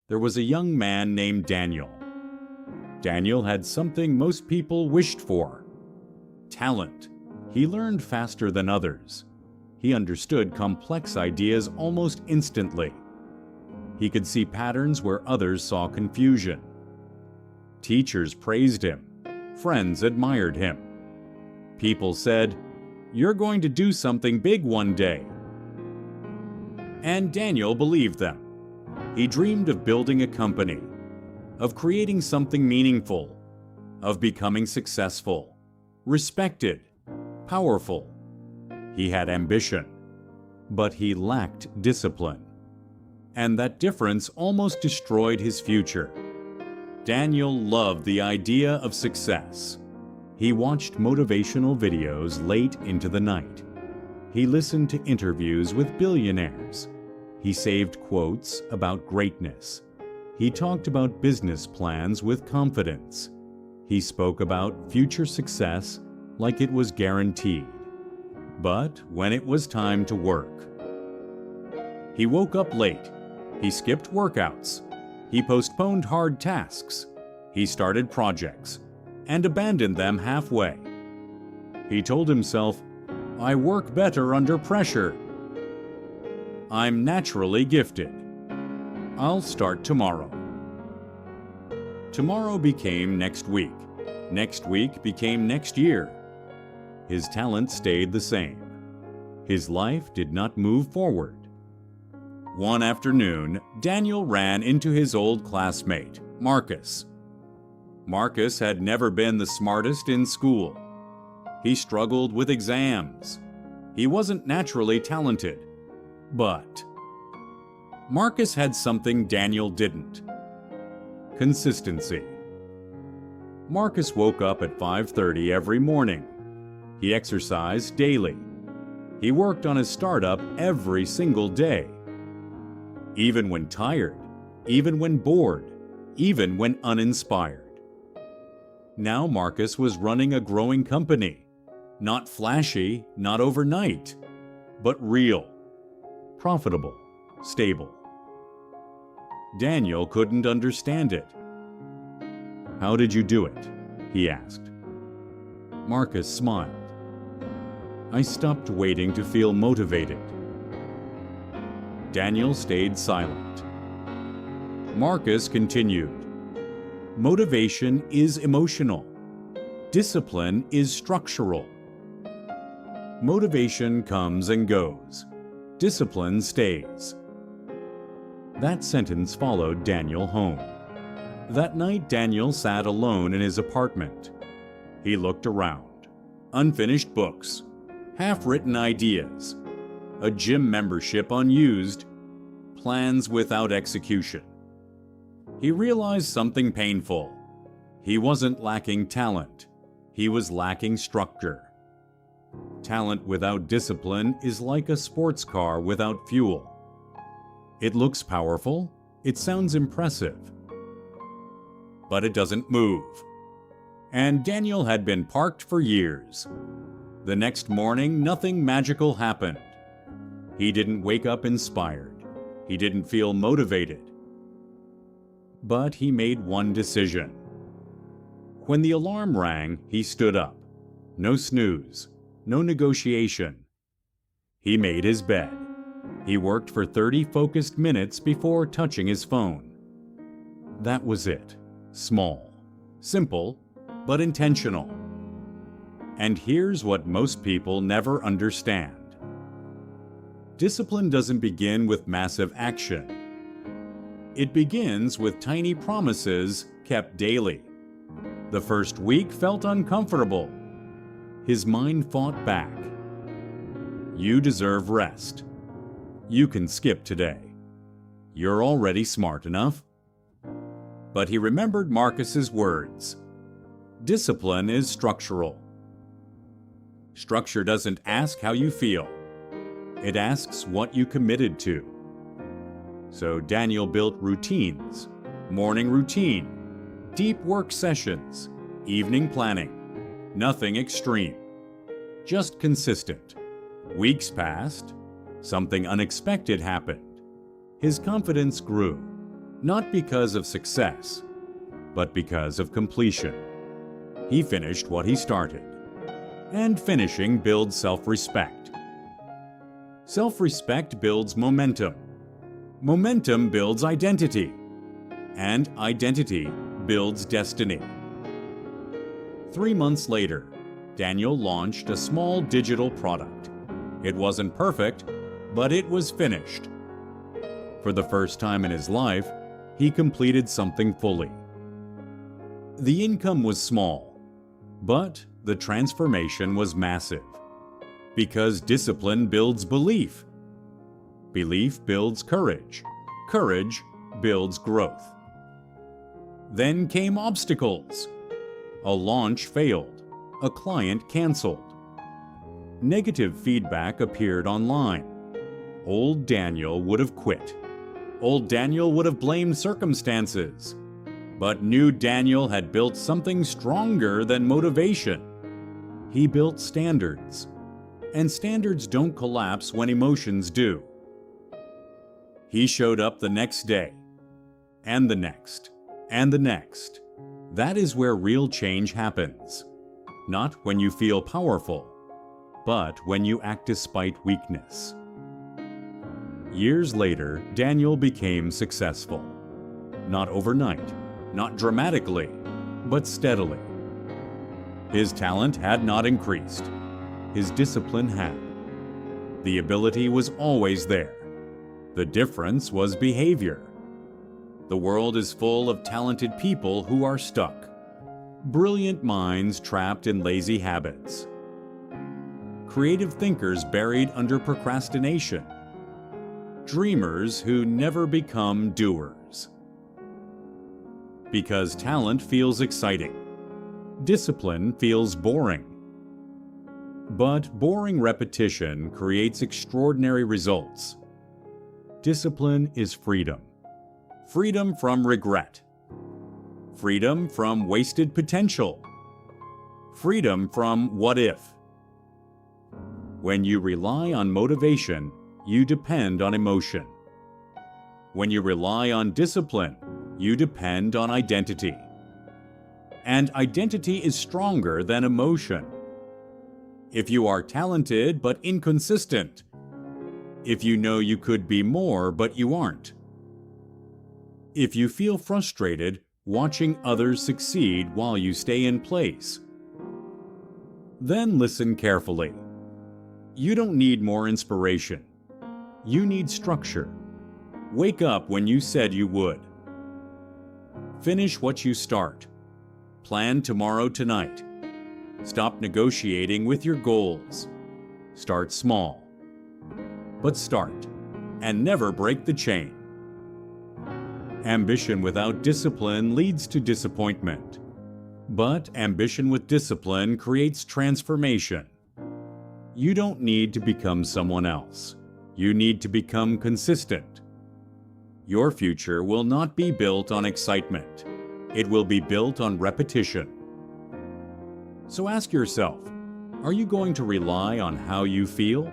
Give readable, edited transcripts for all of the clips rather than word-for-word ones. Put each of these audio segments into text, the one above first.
there was a young man named Daniel. Daniel had something most people wished for: talent. He learned faster than others. He understood complex ideas almost instantly. He could see patterns where others saw confusion. Teachers praised him. Friends admired him. People said, "You're going to do something big one day." And Daniel believed them. He dreamed of building a company, of creating something meaningful, of becoming successful, respected, powerful. He had ambition, but he lacked discipline. And that difference almost destroyed his future. Daniel loved the idea of success. He watched motivational videos late into the night. He listened to interviews with billionaires. He saved quotes about greatness. He talked about business plans with confidence. He spoke about future success like it was guaranteed. But when it was time to work, he woke up late. He skipped workouts. He postponed hard tasks. He started projects and abandoned them halfway. He told himself, "I work better under pressure. I'm naturally gifted. I'll start tomorrow." Tomorrow became next week. Next week became next year. His talent stayed the same. His life did not move forward. One afternoon, Daniel ran into his old classmate, Marcus. Marcus had never been the smartest in school. He struggled with exams. He wasn't naturally talented. But Marcus had something Daniel didn't: consistency. Marcus woke up at 5:30 every morning. He exercised daily. He worked on his startup every single day. Even when tired, even when bored, even when uninspired. Now Marcus was running a growing company. Not flashy, not overnight, but real, profitable, stable. Daniel couldn't understand it. "How did you do it?" he asked. Marcus smiled. "I stopped waiting to feel motivated." Daniel stayed silent. Marcus continued, "Motivation is emotional. Discipline is structural. Motivation comes and goes. Discipline stays." That sentence followed Daniel home. That night, Daniel sat alone in his apartment. He looked around. Unfinished books, half-written ideas, a gym membership unused, plans without execution. He realized something painful. He wasn't lacking talent. He was lacking structure. Talent without discipline is like a sports car without fuel. It looks powerful, it sounds impressive, but it doesn't move. And Daniel had been parked for years. The next morning, nothing magical happened. He didn't wake up inspired. He didn't feel motivated. But he made one decision. When the alarm rang, he stood up. No snooze, no negotiation. He made his bed. He worked for 30 focused minutes before touching his phone. That was it. Small, simple, but intentional. And here's what most people never understand. Discipline doesn't begin with massive action. It begins with tiny promises kept daily. The first week felt uncomfortable. His mind fought back. You deserve rest. You can skip today. You're already smart enough. But he remembered Marcus's words. Discipline is structural. Structure doesn't ask how you feel. It asks what you committed to. So Daniel built routines, morning routine, deep work sessions, evening planning. Nothing extreme. Just consistent. Weeks passed. Something unexpected happened. His confidence grew. not because of success, but because of completion. He finished what he started. And finishing builds self-respect. Self-respect builds momentum. Momentum builds identity. And identity builds destiny. 3 months later, Daniel launched a small digital product. It wasn't perfect, but it was finished. For the first time in his life, he completed something fully. The income was small, but the transformation was massive. Because discipline builds belief. Belief builds courage. Courage builds growth. Then came obstacles. A launch failed. A client canceled. Negative feedback appeared online. Old Daniel would have quit. Old Daniel would have blamed circumstances. But new Daniel had built something stronger than motivation. He built standards. And standards don't collapse when emotions do. He showed up the next day. And the next. And the next. That is where real change happens. Not when you feel powerful, but when you act despite weakness. Years later, Daniel became successful. Not overnight, not dramatically, but steadily. His talent had not increased. His discipline had. The ability was always there. The difference was behavior. The world is full of talented people who are stuck. Brilliant minds trapped in lazy habits. Creative thinkers buried under procrastination. Dreamers who never become doers. Because talent feels exciting. Discipline feels boring. But boring repetition creates extraordinary results. Discipline is freedom. Freedom from regret. Freedom from wasted potential. Freedom from what if. When you rely on motivation, you depend on emotion. When you rely on discipline, you depend on identity. And identity is stronger than emotion. If you are talented but inconsistent, if you know you could be more but you aren't, if you feel frustrated watching others succeed while you stay in place, then listen carefully. You don't need more inspiration. You need structure. Wake up when you said you would. Finish what you start. Plan tomorrow tonight. Stop negotiating with your goals. Start small. But start, and never break the chain. Ambition without discipline leads to disappointment. But ambition with discipline creates transformation. You don't need to become someone else. You need to become consistent. Your future will not be built on excitement. It will be built on repetition. So ask yourself, are you going to rely on how you feel?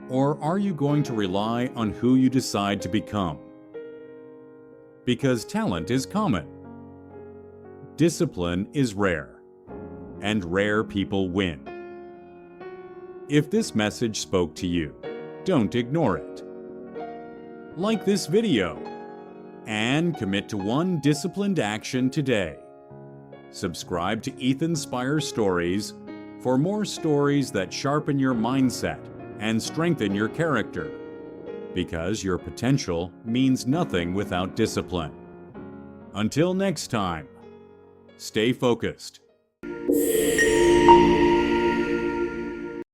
Or are you going to rely on who you decide to become? Because talent is common. Discipline is rare. And rare people win. If this message spoke to you, don't ignore it. Like this video and commit to one disciplined action today. Subscribe to Ethan Spire Stories for more stories that sharpen your mindset and strengthen your character, because your potential means nothing without discipline. Until next time, stay focused,